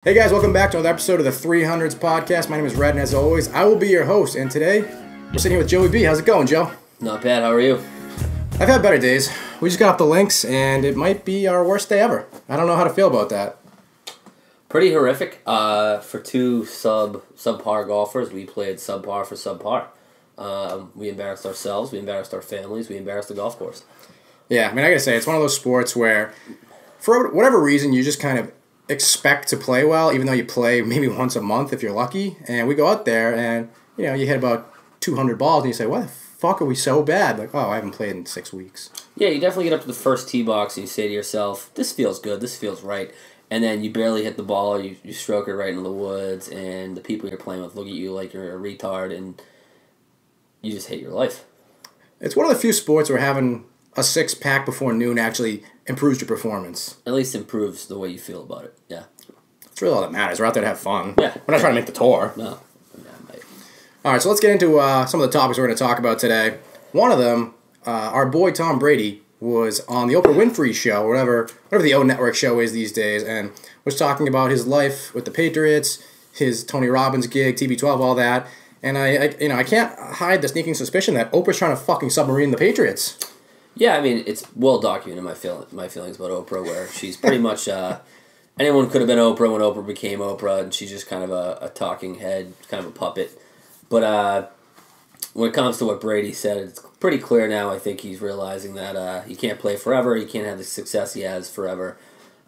Hey guys, welcome back to another episode of the 300s podcast. My name is Red, and as always, I will be your host. And today, we're sitting here with Joey B. How's it going, Joe? Not bad. How are you? I've had better days. We just got off the links, and it might be our worst day ever. I don't know how to feel about that. Pretty horrific. For two subpar golfers, we played subpar for subpar. We embarrassed ourselves. We embarrassed our families. We embarrassed the golf course. Yeah, I mean, I gotta say, it's one of those sports where, for whatever reason, you just kind of expect to play well, even though you play maybe once a month if you're lucky. And we go out there and, you know, you hit about 200 balls and you say, why the fuck are we so bad? Like, oh, I haven't played in 6 weeks. Yeah, you definitely get up to the first tee box and you say to yourself, this feels good, this feels right. And then you barely hit the ball, or you stroke it right into the woods, and the people you're playing with look at you like you're a retard, and you just hate your life. It's one of the few sports where having a six-pack before noon actually improves your performance. At least improves the way you feel about it, yeah. That's really all that matters. We're out there to have fun. Yeah. We're not trying to make the tour. No. Yeah, mate. All right, so let's get into some of the topics we're going to talk about today. One of them, our boy Tom Brady was on the Oprah Winfrey show, whatever the O Network show is these days, and was talking about his life with the Patriots, his Tony Robbins gig, TB12, all that. And I can't hide the sneaking suspicion that Oprah's trying to fucking submarine the Patriots. Yeah, I mean, it's well documented, my feelings about Oprah, where she's pretty much, anyone could have been Oprah when Oprah became Oprah, and she's just kind of a talking head, kind of a puppet. But when it comes to what Brady said, it's pretty clear now. I think he's realizing that he can't play forever, he can't have the success he has forever.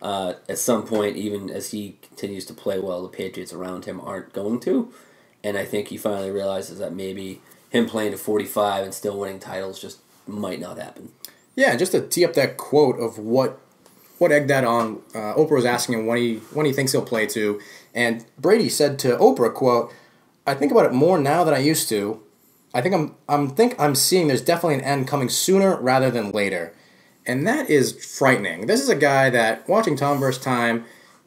At some point, even as he continues to play well, the Patriots around him aren't going to. And I think he finally realizes that maybe him playing to 45 and still winning titles just might not happen. Yeah, just to tee up that quote of what egged that on, Oprah was asking him when he thinks he'll play to, and Brady said to Oprah, quote, "I think about it more now than I used to. I think I'm seeing there's definitely an end coming sooner rather than later." And that is frightening. This is a guy that, watching Tom vs. Time,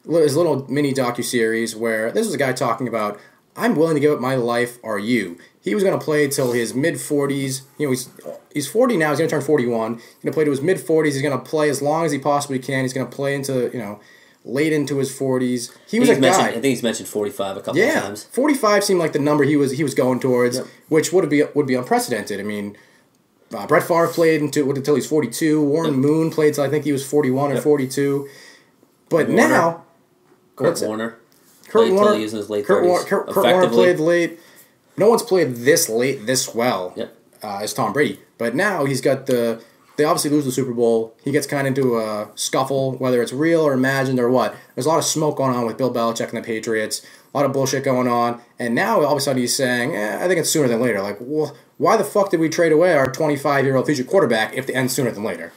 his little mini docuseries, where this was a guy talking about, I'm willing to give up my life, are you? He was going to play till his mid-40s. You know, he's 40 now. He's going to turn 41. He's going to play to his mid-40s. He's going to play as long as he possibly can. He's going to play into, late into his 40s. He was a guy. I think he's mentioned 45 a couple of times. 45 seemed like the number he was going towards, yep. Which would be unprecedented. I mean, Brett Favre played until he's 42. Warren Moon played till I think he was 41 or 42. But now, Kurt Warner. Kurt Warner, he's in his late 30s. Kurt Warner played late. No one's played this late, this well as Tom Brady. But now he's got they obviously lose the Super Bowl. He gets kind of into a scuffle, whether it's real or imagined or what. There's a lot of smoke going on with Bill Belichick and the Patriots. A lot of bullshit going on. And now all of a sudden he's saying, I think it's sooner than later. Like, well, why the fuck did we trade away our 25-year-old future quarterback if the end's sooner than later?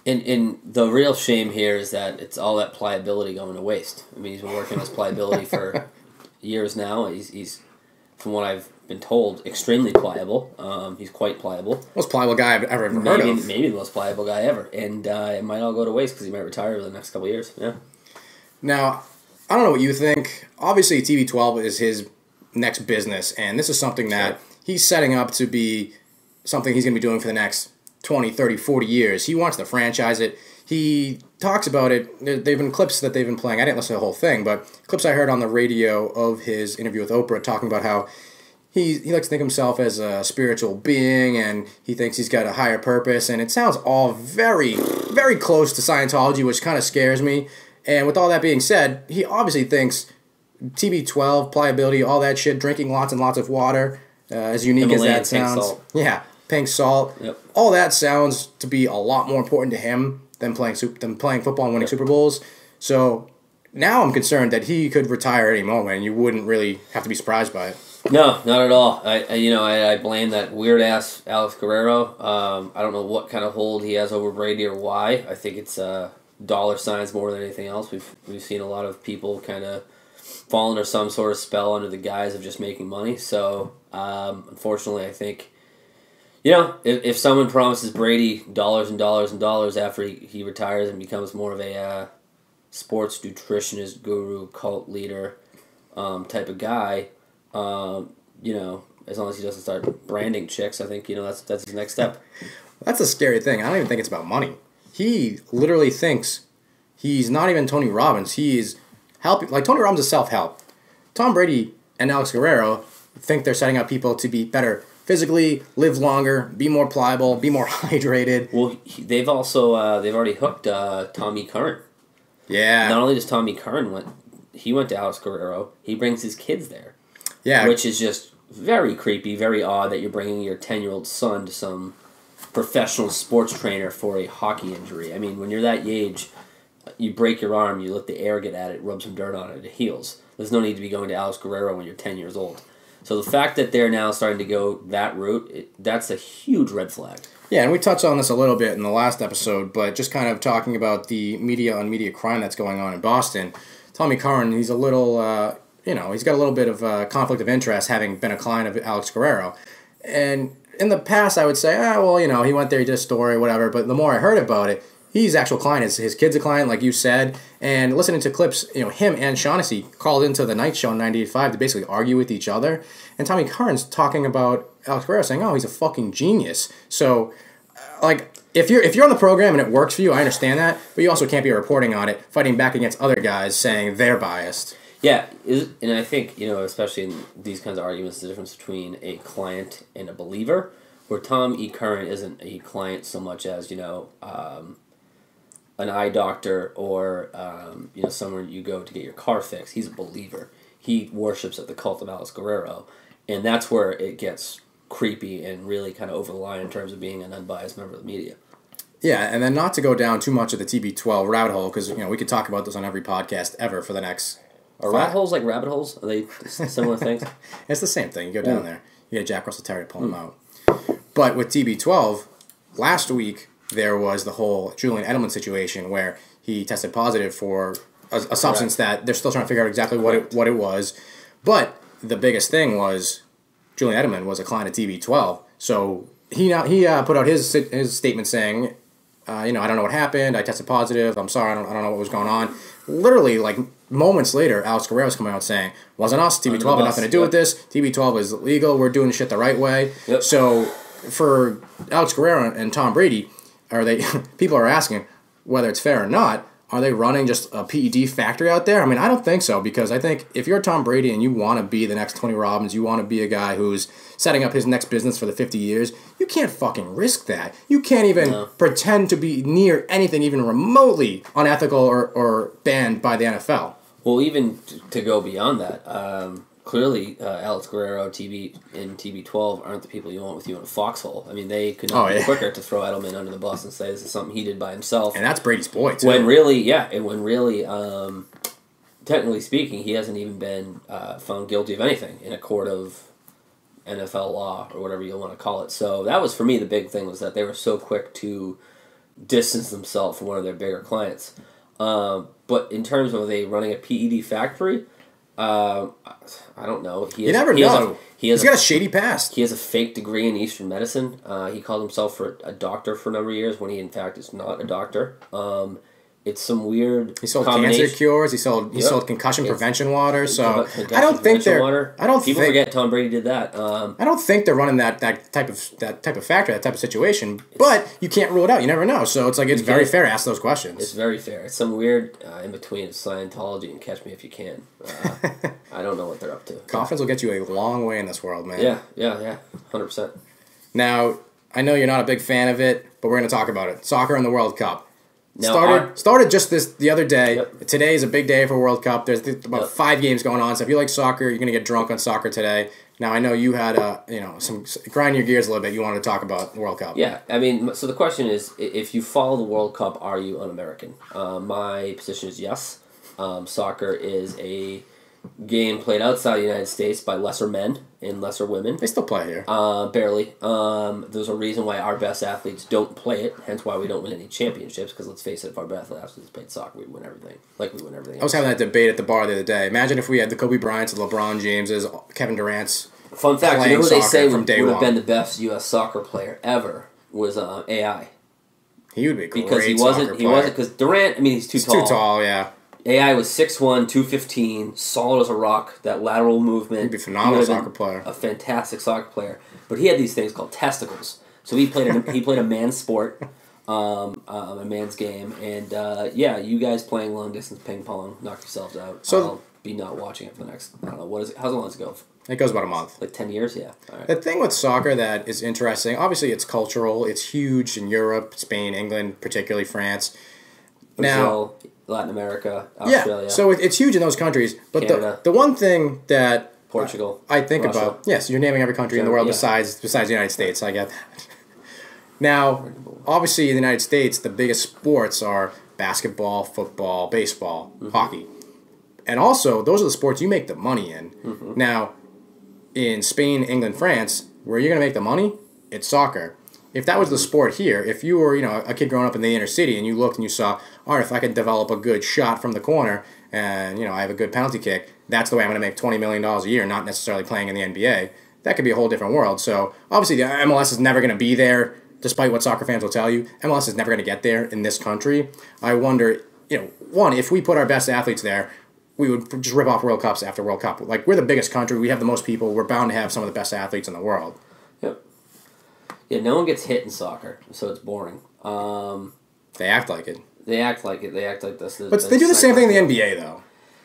And the real shame here is that it's all that pliability going to waste. I mean, he's been working on his pliability for years now. He's, from what I've been told, extremely pliable. He's quite pliable. Most pliable guy I've ever heard of. Maybe the most pliable guy ever. And it might all go to waste because he might retire over the next couple of years. Yeah. Now, I don't know what you think. Obviously, TB12 is his next business, and this is something that he's setting up to be something he's going to be doing for the next 20, 30, 40 years. He wants to franchise it. He talks about it. There have been clips that they've been playing. I didn't listen to the whole thing, but clips I heard on the radio of his interview with Oprah talking about how he likes to think of himself as a spiritual being, and he thinks he's got a higher purpose, and it sounds all very, very close to Scientology, which kind of scares me. And with all that being said, he obviously thinks TB12, pliability, all that shit, drinking lots and lots of water, as unique Himalayan as that sounds. pink salt. Yeah. Pink salt. Yep. All that sounds to be a lot more important to him than playing football and winning Super Bowls. So now I'm concerned that he could retire at any moment, and you wouldn't really have to be surprised by it. No, not at all. I blame that weird ass Alex Guerrero. I don't know what kind of hold he has over Brady or why. I think it's dollar signs more than anything else. We've seen a lot of people kind of fall under some sort of spell under the guise of just making money. So unfortunately, I think. If someone promises Brady dollars and dollars and dollars after he retires and becomes more of a sports nutritionist, guru, cult leader type of guy, as long as he doesn't start branding chicks, I think that's his next step. That's a scary thing. I don't even think it's about money. He literally thinks he's not even Tony Robbins. He help. Like Tony Robbins is self-help. Tom Brady and Alex Guerrero think they're setting up people to be better physically, live longer, be more pliable, be more hydrated. Well, they've also they've already hooked Tommy Curran. Yeah. Not only does Tommy Curran went to Alex Guerrero, he brings his kids there. Yeah. Which is just very creepy, very odd that you're bringing your 10-year-old son to some professional sports trainer for a hockey injury. I mean, when you're that age, you break your arm, you let the air get at it, rub some dirt on it, it heals. There's no need to be going to Alex Guerrero when you're 10 years old. So the fact that they're now starting to go that route, that's a huge red flag. Yeah, and we touched on this a little bit in the last episode, but just kind of talking about the media on media crime that's going on in Boston. Tommy Curran, he's a little, he's got a little bit of conflict of interest having been a client of Alex Guerrero. And in the past, I would say, he went there, he did a story, whatever. But the more I heard about it, he's actual client. His kid's a client, like you said. And listening to clips, him and Shaughnessy called into the night show in 98.5 to basically argue with each other. And Tommy Curran's talking about Alex Guerrero saying, he's a fucking genius. So, if you're on the program and it works for you, I understand that. But you also can't be reporting on it, fighting back against other guys saying they're biased. Yeah, and I think, especially in these kinds of arguments, the difference between a client and a believer, where Tom E. Curran isn't a client so much as, an eye doctor or, somewhere you go to get your car fixed. He's a believer. He worships at the cult of Alex Guerrero. And that's where it gets creepy and really kind of over the line in terms of being an unbiased member of the media. Yeah, and then not to go down too much of the TB12 rabbit hole, because, we could talk about this on every podcast ever for the next... Are rat holes like rabbit holes? Are they similar things? It's the same thing. You go down there. You get Jack Russell Terrier, pull them out. But with TB12, last week there was the whole Julian Edelman situation where he tested positive for a substance that they're still trying to figure out exactly what it was. But the biggest thing was Julian Edelman was a client of TB12. So he put out his statement saying, I don't know what happened. I tested positive. I'm sorry. I don't know what was going on. Literally, moments later, Alex Guerrero's coming out saying, wasn't us. TB12 had nothing to do with this. TB12 is legal. We're doing shit the right way. Yep. So for Alex Guerrero and Tom Brady, people are asking whether it's fair or not. Are they running just a PED factory out there? I mean, I don't think so, because I think if you're Tom Brady and you want to be the next Tony Robbins, you want to be a guy who's setting up his next business for the 50 years, you can't fucking risk that. You can't even pretend to be near anything even remotely unethical or banned by the NFL. Well, even to go beyond that, clearly Alex Guerrero, TB, and TB12 aren't the people you want with you in a foxhole. I mean, they could not be quicker to throw Edelman under the bus and say this is something he did by himself. And that's Brady's boy, too. When really, technically speaking, he hasn't even been found guilty of anything in a court of NFL law or whatever you want to call it. So that was, for me, the big thing was that they were so quick to distance themselves from one of their bigger clients. But in terms of they running a PED factory, I don't know. You never know. He's got a shady past. He has a fake degree in Eastern medicine. He called himself a doctor for a number of years when he, in fact, is not a doctor. It's some weird. He sold cancer cures. He sold concussion prevention water. So I don't think they're. People forget Tom Brady did that. I don't think they're running that type of factor, that type of situation. But you can't rule it out. You never know. So it's very fair to ask those questions. It's very fair. It's some weird in between Scientology and Catch Me If You Can. I don't know what they're up to. Confidence will get you a long way in this world, man. Yeah, 100%. Now I know you're not a big fan of it, but we're going to talk about it. Soccer and the World Cup. Now, started just the other day. Yep. Today is a big day for World Cup. There's about 5 games going on. So if you like soccer, you're gonna get drunk on soccer today. Now I know you had some grind your gears a little bit. You wanted to talk about the World Cup. Yeah, I mean, so the question is, if you follow the World Cup, are you un-American? My position is yes. Soccer is a game played outside the United States by lesser men and lesser women. They still play here. Barely. There's a reason why our best athletes don't play it, hence why we don't win any championships, because let's face it, if our best athletes played soccer, we'd win everything. Like we win everything else. I was having that debate at the bar the other day. Imagine if we had the Kobe Bryants, the LeBron Jameses, Kevin Durant's. Fun fact, you know who they say would have been the best U.S. soccer player ever was AI. He would be a great because he wasn't because Durant, I mean, he's too tall. Too tall, yeah. AI was 6'1", 215, solid as a rock, that lateral movement. He'd be a phenomenal soccer player. A fantastic soccer player. But he had these things called testicles. So he played a man's sport. a man's game, and yeah, you guys playing long distance ping pong, knock yourselves out. So I'll be not watching it for the next, I don't know, what is it? How long does it go? It goes about a month. Like 10 years? Yeah. All right. The thing with soccer that is interesting, obviously it's cultural. It's huge in Europe, Spain, England, particularly France. Brazil, Latin America, Australia. Yeah, so it's huge in those countries. But Canada. the one thing that Portugal. I think Russia. about, yes, you're naming every country in the world besides the United States. I get that. Now, obviously in the United States, the biggest sports are basketball, football, baseball, hockey. And also, those are the sports you make the money in. Now, in Spain, England, France, where you're going to make the money, it's soccer. If that was the sport here, if you were, a kid growing up in the inner city and you looked and you saw, all right, if I could develop a good shot from the corner and, I have a good penalty kick, that's the way I'm going to make $20 million a year, not necessarily playing in the NBA. That could be a whole different world. So, obviously, the MLS is never going to be there, despite what soccer fans will tell you. MLS is never going to get there in this country. I wonder, one, if we put our best athletes there, we would just rip off World Cups after World Cup. Like, we're the biggest country. We have the most people. We're bound to have some of the best athletes in the world. Yep. Yeah, no one gets hit in soccer, so it's boring. They act like it. They act like it. They act like this. But they do the same thing in the NBA, though.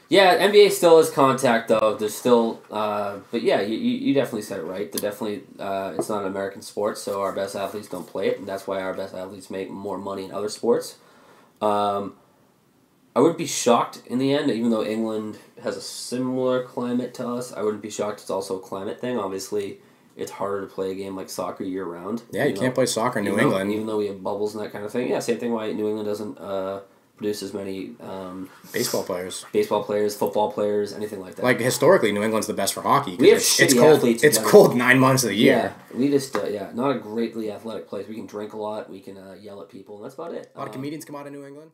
Yeah, NBA still is contact, though. There's still... but yeah, you definitely said it right. They're definitely... it's not an American sport, so our best athletes don't play it, and that's why our best athletes make more money in other sports. I wouldn't be shocked in the end, even though England has a similar climate to us. I wouldn't be shocked it's also a climate thing. Obviously, it's harder to play a game like soccer year-round. Yeah, you can't play soccer in New England. Even though we have bubbles and that kind of thing. Yeah, same thing why New England doesn't produce as many... baseball players, football players, anything like that. Like, historically, New England's the best for hockey. We have it's cold. athletes. It's cold 9 months of the year. Yeah, we just, not a greatly athletic place. We can drink a lot, we can yell at people, and that's about it. A lot of comedians come out of New England.